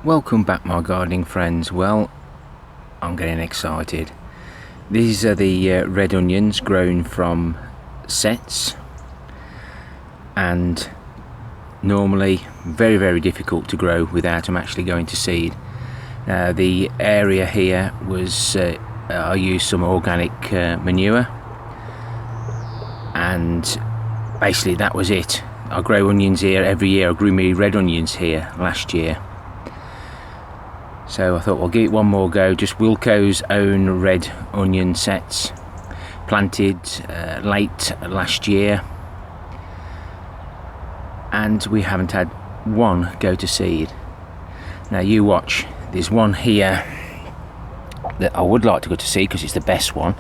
Welcome back, my gardening friends. Well, I'm getting excited. These are the red onions grown from sets, and normally very difficult to grow without them actually going to seed. The area here was I used some organic manure, and basically that was it. I grow onions here every year. I grew me red onions here last year. So I thought, we'll give it one more go. Just Wilko's own red onion sets, planted late last year, and we haven't had one go to seed. Now you watch, there's one here that I would like to go to seed because it's the best one.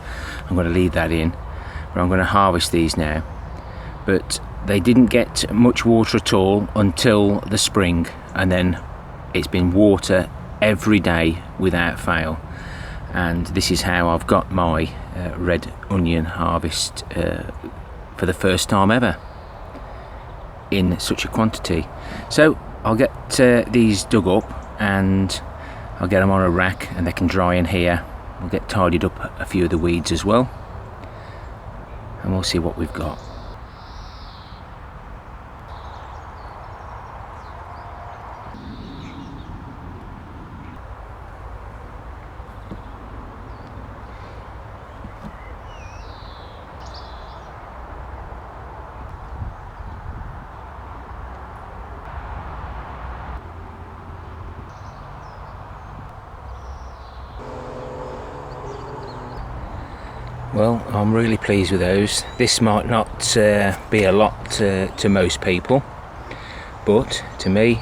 I'm going to leave that in, but I'm going to harvest these now. But they didn't get much water at all until the spring, and then it's been water every day without fail, and this is how I've got my red onion harvest for the first time ever in such a quantity. So I'll get these dug up and I'll get them on a rack and they can dry in here. We'll get tidied up a few of the weeds as well, and we'll see what we've got. Well, I'm really pleased with those. This might not be a lot to most people, but to me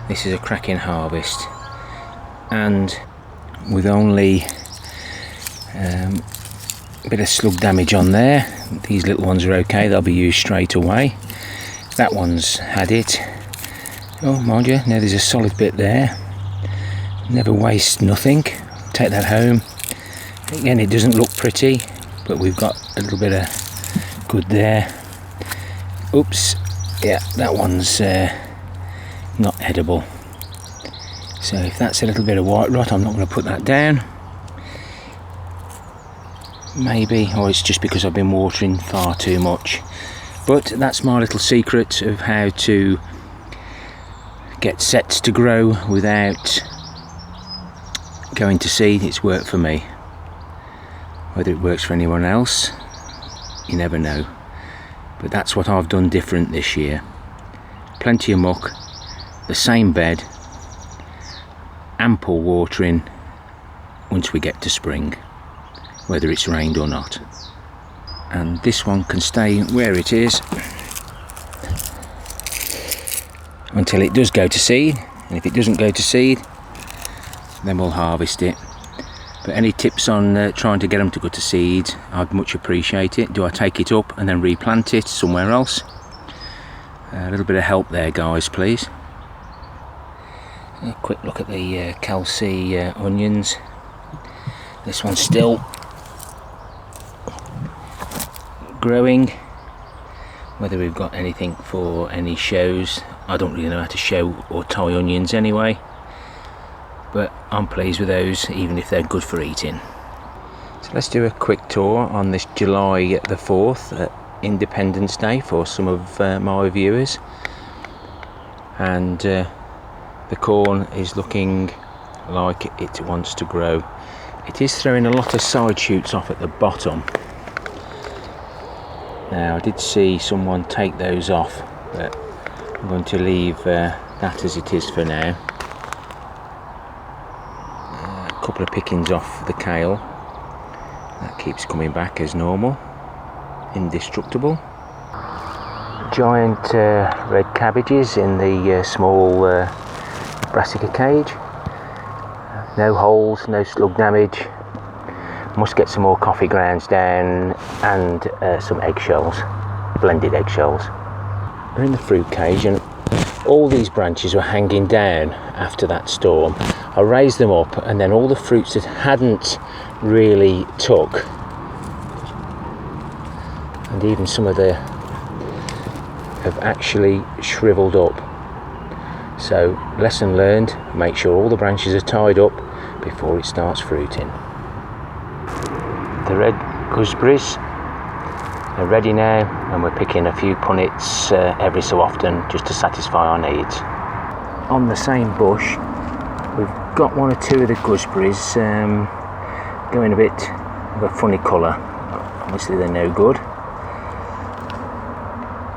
this is a cracking harvest, and with only a bit of slug damage on there. These little ones are okay, they'll be used straight away. That one's had it. Oh, mind you, now there's a solid bit there. Never waste nothing. Take that home. Again, it doesn't look pretty, but we've got a little bit of good there. Oops, yeah, that one's not edible. So if that's a little bit of white rot, I'm not going to put that down. Maybe, or it's just because I've been watering far too much. But that's my little secret of how to get sets to grow without going to seed. It's worked for me. Whether it works for anyone else, you never know. But that's what I've done different this year. Plenty of muck, the same bed, ample watering once we get to spring, whether it's rained or not. And this one can stay where it is until it does go to seed, and if it doesn't go to seed, then we'll harvest it. But any tips on trying to get them to go to seed, I'd much appreciate it. Do I take it up and then replant it somewhere else? A little bit of help there, guys, please. A quick look at the Kelsey onions. This one's still growing. Whether we've got anything for any shows, I don't really know how to show or tie onions anyway. But I'm pleased with those, even if they're good for eating. So let's do a quick tour on this July the 4th, Independence Day for some of my viewers. And the corn is looking like it wants to grow. It is throwing a lot of side shoots off at the bottom. Now I did see someone take those off, but I'm going to leave that as it is for now. Couple of pickings off the kale, that keeps coming back as normal, indestructible. Giant red cabbages in the small brassica cage. No holes, no slug damage. Must get some more coffee grounds down and some eggshells, blended eggshells. They're in the fruit cage, and all these branches were hanging down after that storm. I raised them up, and then all the fruits that hadn't really took, and even some of the have actually shriveled up. So lesson learned, make sure all the branches are tied up before it starts fruiting. The red gooseberries are ready now, and we're picking a few punnets every so often just to satisfy our needs. On the same bush we've got one or two of the gooseberries going a bit of a funny colour. Obviously they're no good.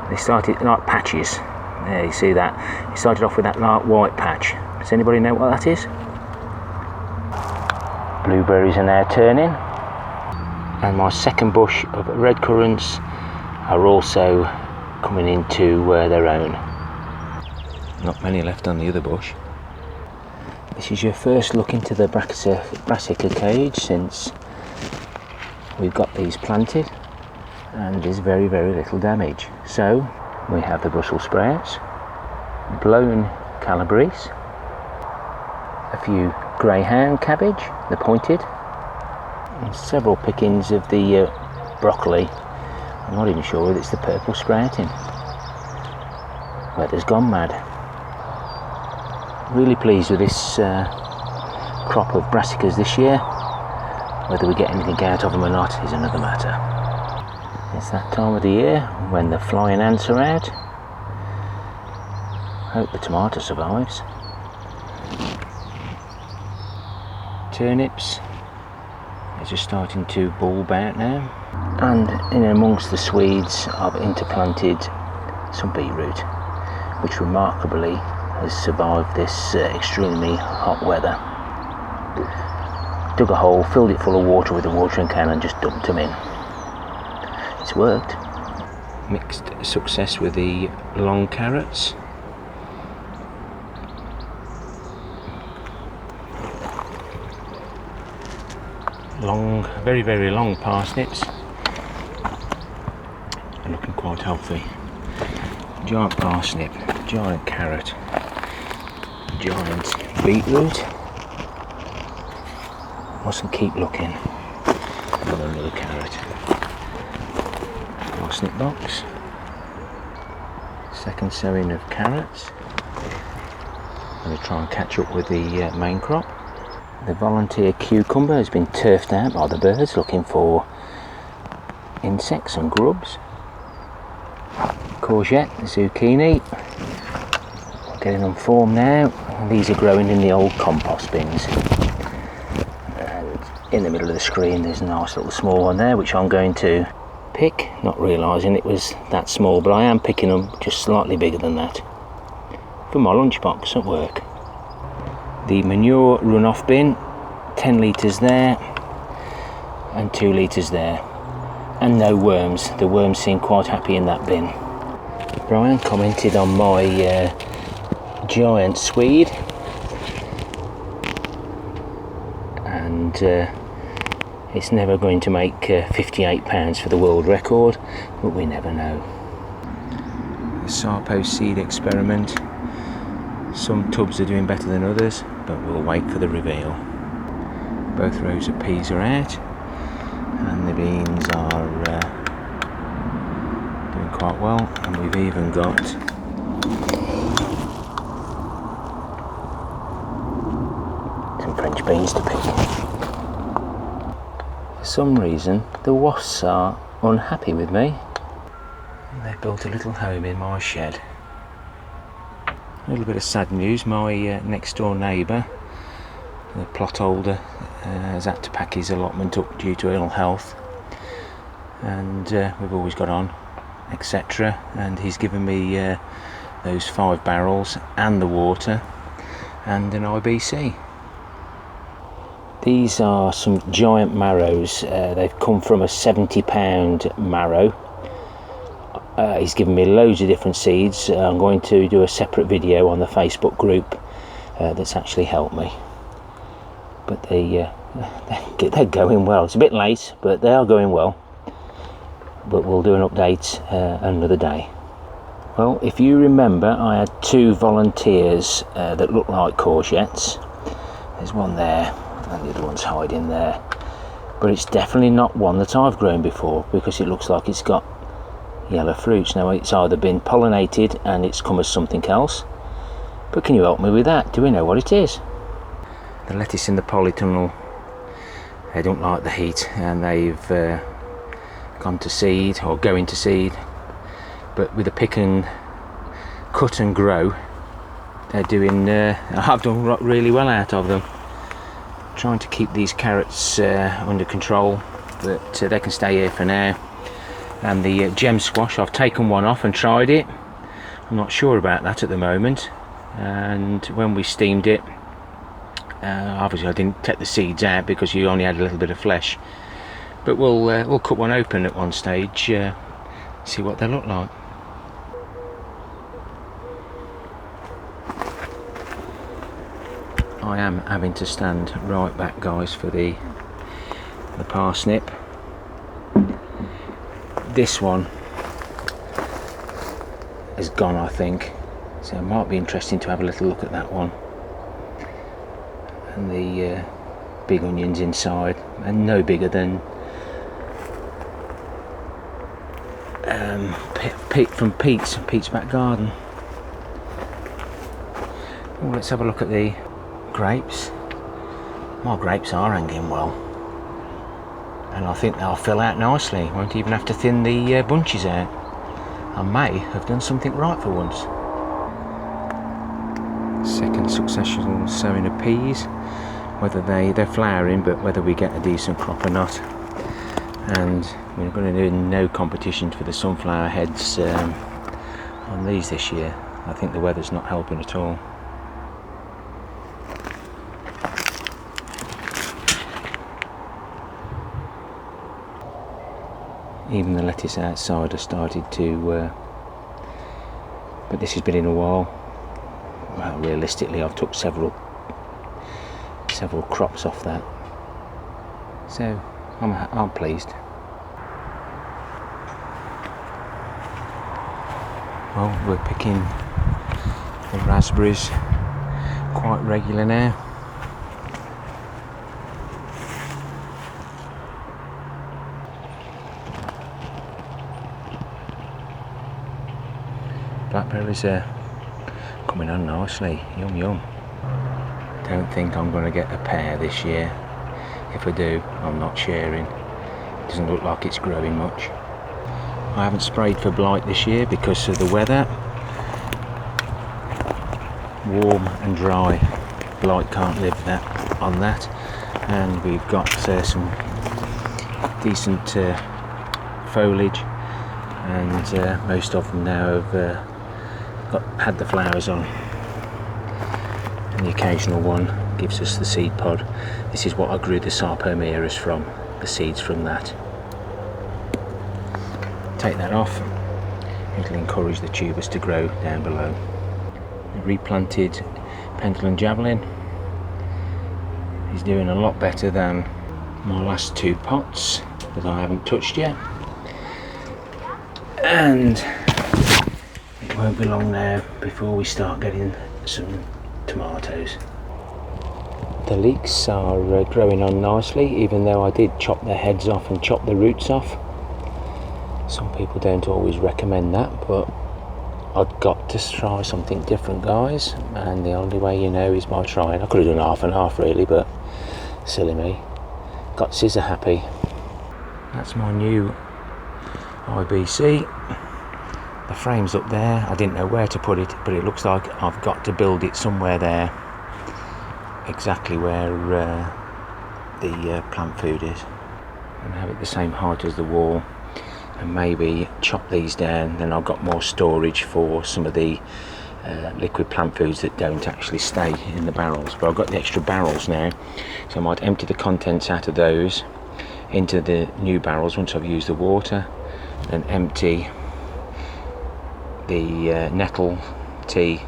They started like patches. There, you see that? It started off with that light white patch. Does anybody know what that is? Blueberries are now turning, and my second bush of red currants are also coming into their own. Not many left on the other bush. This is your first look into the brassica cage since we've got these planted, and there's very little damage. So we have the Brussels sprouts, blown calabrese, a few greyhound cabbage, the pointed, and several pickings of the broccoli. I'm not even sure whether it's the purple sprouting. Weather's gone mad. Really pleased with this crop of brassicas this year. Whether we get anything out of them or not is another matter. It's that time of the year when the flying ants are out. Hope the tomato survives. Turnips are just starting to bulb out now, and in amongst the Swedes I've interplanted some beetroot, which remarkably has survived this extremely hot weather. Dug a hole, filled it full of water with a watering can and just dumped them in. It's worked. Mixed success with the long carrots. Long, very long parsnips. They're looking quite healthy. Giant parsnip, giant carrot, giant beetroot. Mustn't keep looking. Another carrot. Parsnip box. Second sowing of carrots. I'm going to try and catch up with the main crop. The volunteer cucumber has been turfed out by the birds looking for insects and grubs. Courgette, zucchini, getting on form now. These are growing in the old compost bins. And in the middle of the screen there's a nice little small one there which I'm going to pick, not realising it was that small, but I am picking them just slightly bigger than that for my lunchbox at work. The manure runoff bin, 10 litres there and 2 litres there, and no worms. The worms seem quite happy in that bin. Brian commented on my giant swede, and it's never going to make £58 for the world record, but we never know. The Sarpo seed experiment. Some tubs are doing better than others, but we'll wait for the reveal. Both rows of peas are out, and the beans are doing quite well, and we've even got some French beans to pick. For some reason the wasps are unhappy with me. They've built a little home in my shed. A little bit of sad news, my next door neighbour, the plot holder, has had to pack his allotment up due to ill health, and we've always got on, etc. And he's given me those 5 barrels and the water and an IBC. These are some giant marrows. They've come from a £70 marrow. He's given me loads of different seeds. I'm going to do a separate video on the Facebook group that's actually helped me. But they're going well. It's a bit late, but they are going well. But we'll do an update another day. Well, if you remember, I had 2 volunteers that look like courgettes. There's one there, and the other one's hiding there. But it's definitely not one that I've grown before, because it looks like it's got yellow fruits. Now it's either been pollinated and it's come as something else, But can you help me with that? Do we know what it is? The lettuce in the polytunnel, they don't like the heat, and they've gone to seed, or going to seed. But with the pick and cut and grow, they're doing, I've done really well out of them. Trying to keep these carrots under control, but they can stay here for now. And the gem squash, I've taken one off and tried it. I'm not sure about that at the moment. And when we steamed it, obviously I didn't take the seeds out because you only had a little bit of flesh. But we'll cut one open at one stage, see what they look like. I am having to stand right back, guys, for the parsnip. This one has gone, I think, so it might be interesting to have a little look at that one. And the big onions inside, and no bigger than from Pete's back garden. Oh, let's have a look at the grapes. My grapes are hanging well, and I think they'll fill out nicely. Won't even have to thin the bunches out. I may have done something right for once. Second successional sowing of peas. Whether they're flowering, but whether we get a decent crop or not. And we're going to do no competition for the sunflower heads on these this year. I think the weather's not helping at all. Even the lettuce outside has started to, but this has been in a while. Well, realistically, I've took several crops off that, so I'm pleased. Well, we're picking the raspberries quite regular now. Blackberries are coming on nicely, yum yum. Don't think I'm going to get a pear this year. If I do, I'm not sharing. It doesn't look like it's growing much. I haven't sprayed for blight this year because of the weather. Warm and dry, blight can't live on that. And we've got some decent foliage, and most of them now have had the flowers on. And the occasional one gives us the seed pod. This is what I grew the Sarpomeras from, the seeds from that. Take that off, it'll encourage the tubers to grow down below. The replanted pendulum javelin is doing a lot better than my last two pots that I haven't touched yet. And it won't be long now before we start getting some tomatoes. The leeks are growing on nicely, even though I did chop their heads off and chop the roots off. Some people don't always recommend that, but I've got to try something different, guys, and the only way you know is by trying. I could have done half and half really, but silly me. Got scissor happy. That's my new IBC. The frame's up there. I didn't know where to put it, but it looks like I've got to build it somewhere there, exactly where the plant food is, and have it the same height as the wall, and maybe chop these down. Then I've got more storage for some of the liquid plant foods that don't actually stay in the barrels. But I've got the extra barrels now, so I might empty the contents out of those into the new barrels once I've used the water, and empty the nettle tea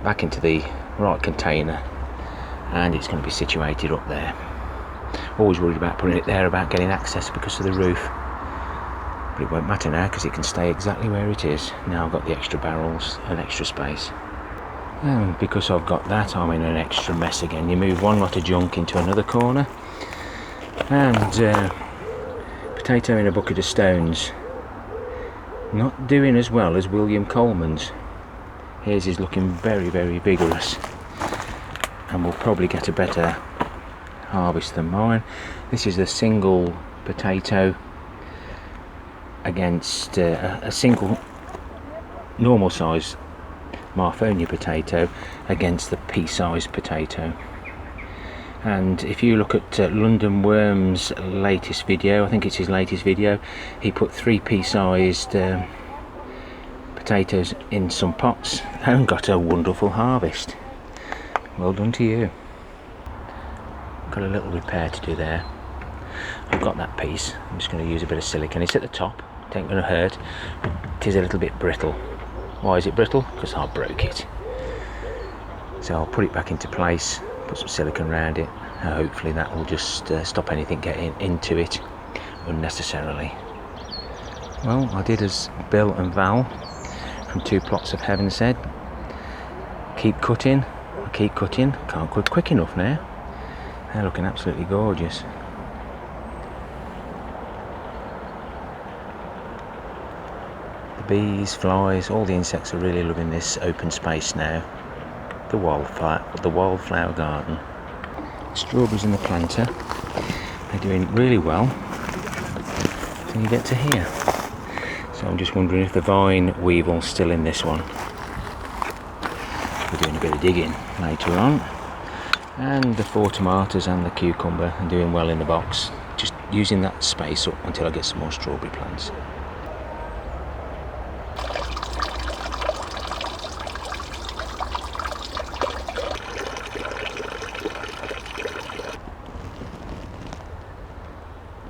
back into the right container, and it's going to be situated up there. Always worried about putting it there, about getting access because of the roof, but it won't matter now because it can stay exactly where it is. Now I've got the extra barrels and extra space, and because I've got that, I'm in an extra mess again. You move one lot of junk into another corner, and potato in a bucket of stones, not doing as well as William Coleman's. His is looking very, very vigorous, and we'll probably get a better harvest than mine. This is a single potato against a single normal size Marfonia potato against the pea-sized potato. And if you look at London Worm's latest video, I think it's his latest video, he put 3 pea-sized potatoes in some pots and got a wonderful harvest. Well done to you. Got a little repair to do there. I've got that piece. I'm just going to use a bit of silicone. It's at the top, it ain't going to hurt. It is a little bit brittle. Why is it brittle? Because I broke it. So I'll put it back into place, put some silicone around it, and hopefully that will just stop anything getting into it unnecessarily. Well, I did as Bill and Val from 2 Plots of Heaven said. Keep cutting, keep cutting. Can't cut quick enough now. They're looking absolutely gorgeous. The bees, flies, all the insects are really loving this open space now. The wildflower garden. Strawberries in the planter. They're doing really well until you get to here. So I'm just wondering if the vine weevil's still in this one. We're doing a bit of digging later on. And the 4 tomatoes and the cucumber are doing well in the box. Just using that space up until I get some more strawberry plants.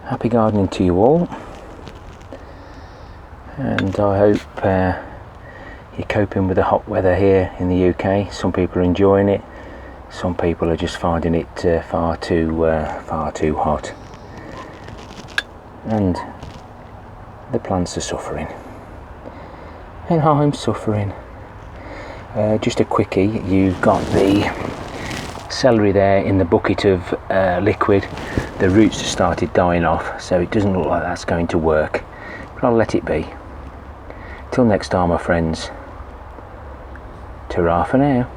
Happy gardening to you all, and I hope you're coping with the hot weather here in the UK. Some people are enjoying it, some people are just finding it far too hot, and the plants are suffering, and I'm suffering. Just a quickie, you've got the celery there in the bucket of liquid. The roots have started dying off, so it doesn't look like that's going to work, but I'll let it be. Till next time, my friends, ta-ra for now.